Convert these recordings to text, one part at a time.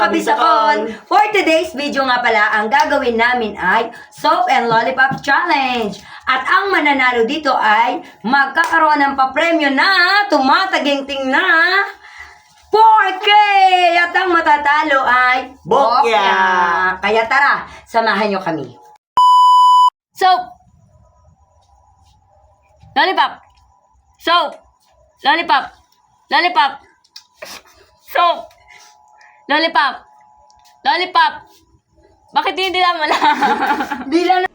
kabisakon! For today's video nga pala, ang gagawin namin ay Soap and Lollipop Challenge. At ang mananalo dito ay magkakaroon ng papremyo na tumataginting na 4K! At ang matatalo ay Bokya! Kaya tara, samahan nyo kami. Soap! Lollipop! Soap! Lollipop! Lollipop! Soap! Lollipop! Lollipop! Bakit hindi mo lang? Bilang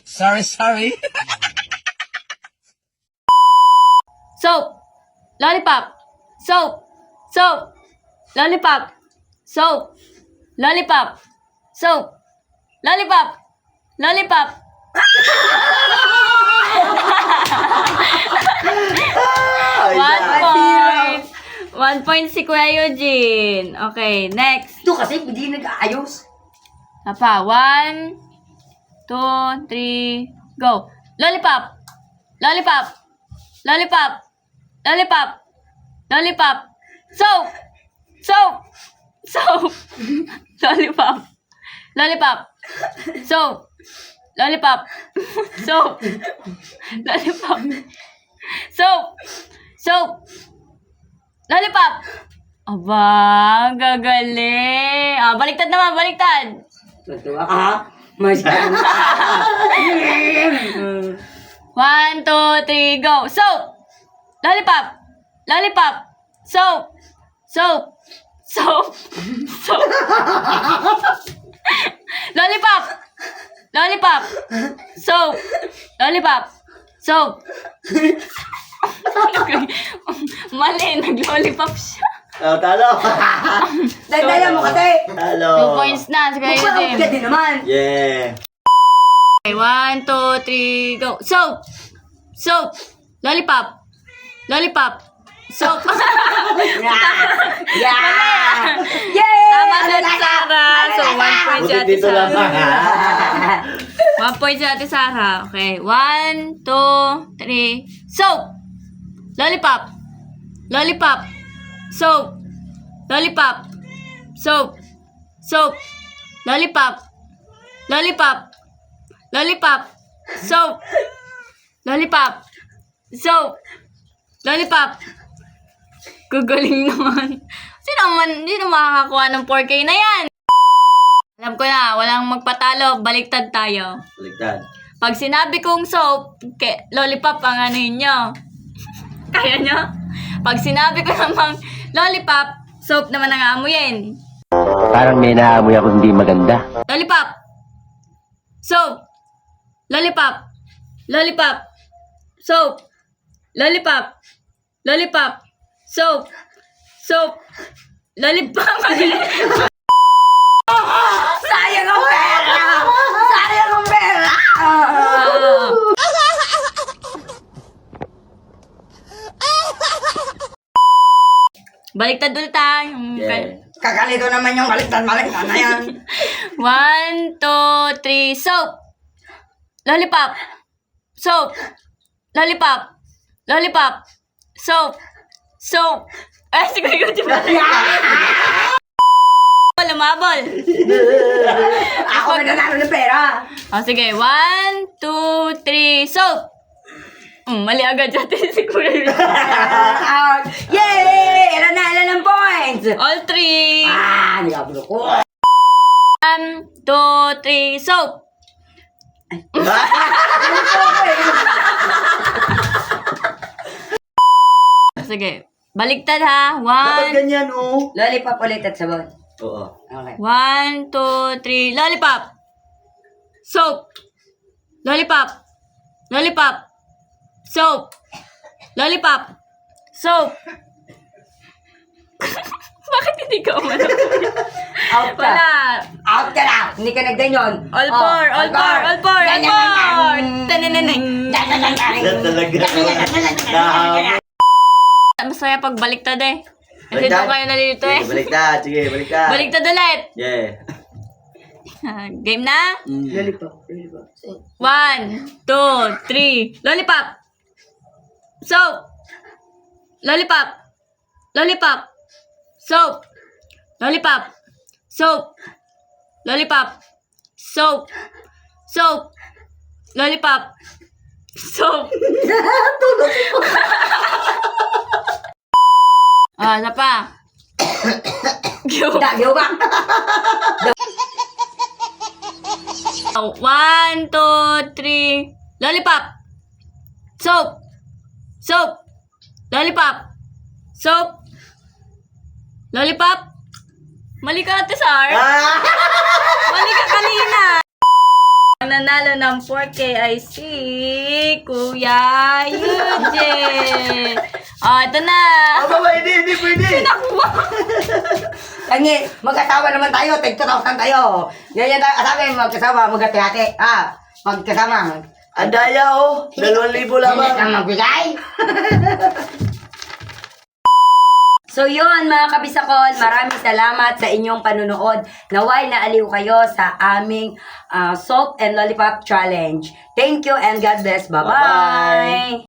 Sorry. Soap! Lollipop! Soap! Soap! Lollipop! Soap! Lollipop! Soap! Lollipop! Lollipop! One point! 1 point si Kuya Eugene. Okay, next. ito kasi hindi nag-aayos. Apa, 1, 2, 3, go. Lollipop! Lollipop! Lollipop! Lollipop! Lollipop! Soap! Soap! Soap! Lollipop! Lollipop! Soap! Lollipop! Soap! Lollipop! Soap! Soap! Lollipop! Aba, gagaling. Ah, baliktad naman, baliktad. Natuwa ka, ha? Masyadong 1, 2, 3, go. Soap! Lollipop! Lollipop! Soap! Soap! Soap! Soap! Lollipop! Lollipop! Soap! Lollipop! Soap! Mali, nag-lollipop siya. Oh, talo. Dagdagan mo kasi. 2 Talo. points na. Sige, Magpa-out ka Eugene. din naman. Yeah. Okay, 1, 2, 3, go. Soap! Soap! Lollipop! Lollipop! Soap! Yeah! Yay! Tama na si Sarah. So, 1 point si Buti Ate dito lang Sarah. 1 point si Ate Sarah. Okay, 1, 2, 3. Soap! Lollipop! Lollipop! Soap! Lollipop! Soap! Soap! Lollipop! Lollipop! Lollipop! Soap! Lollipop! Soap! Lollipop! Gagaling naman. Sino makakakuha ng 4K na yan? Alam ko na, walang magpatalo. Baliktad tayo. Baliktad. Pag sinabi kong soap, lollipop ang ano nyo. Kaya nyo? Pag sinabi ko namang lollipop, soap naman ang amuyin. Parang may naamoy ako hindi maganda. Lollipop! Soap! Lollipop! Lollipop! Soap! Lollipop! Lollipop! Soap! Soap! Lollipop! Sayang ang pera! Sayang ang pera! Baliktad ulit tayo. Yeah. Kakalito naman yung baliktad na yan. 1, 2, 3, soap! Lollipop! Soap! Lollipop! Lollipop! Soap! Soap! Ay, siguro yun. Lumabol! Ako na nanalo ng pera. O, sige. 1, 2, 3, soap! Mali agad dyan si Kuya. Out. Yay! Ilan ang points? All 3! Hindi ka bulo ko. 1, 2, 3, soap! Sige. Baliktad ha. Dapat 1, ganyan, oh. Lollipop ulit at sabon. Oo. Okay. 1, 2, 3, lollipop! Soap! Lollipop! Lollipop! Soap! Lollipop! Soap! Bakit hindi ka umano? Out ka. Wala! Out ka na. Hindi ka nagganyon. All four! All four! All four! All four! Tanananay! Talaga. Nahamon. Masaya pag baliktad eh. Kasi doon kayo nalilito eh. Sige, baliktad. Sige, baliktad. Baliktad ulit! Yeah. Game na? Lollipop. 1, 2, 3. Lollipop! Soap! Lollipop! Lollipop! Soap! Lollipop! Soap. Lollipop. Soap. Soap. Lollipop. Soap. Ano pa? Dagyo ba? 1, 2, 3. Lollipop. Soap. Soap. Lollipop. Soap. Lollipop. Mali ka, Ate Sar. Mali ka kanina. Ang nanalo ng 4K ay si Kuya Eugene. Ito na. Aba, hindi pwede. Tangi, magkasama naman tayo. Take 2,000 tayo. Ganyan tayo. Sabi, magkasama, magkati-hati. Magkasama. Ang daya, oh. 2,000 Hindi lamang. ka magbigay. So yun mga kabisakol, maraming salamat sa inyong panunood. Naway naaliw kayo sa aming Soap and Lollipop Challenge. Thank you and God bless. Bye-bye! Bye-bye.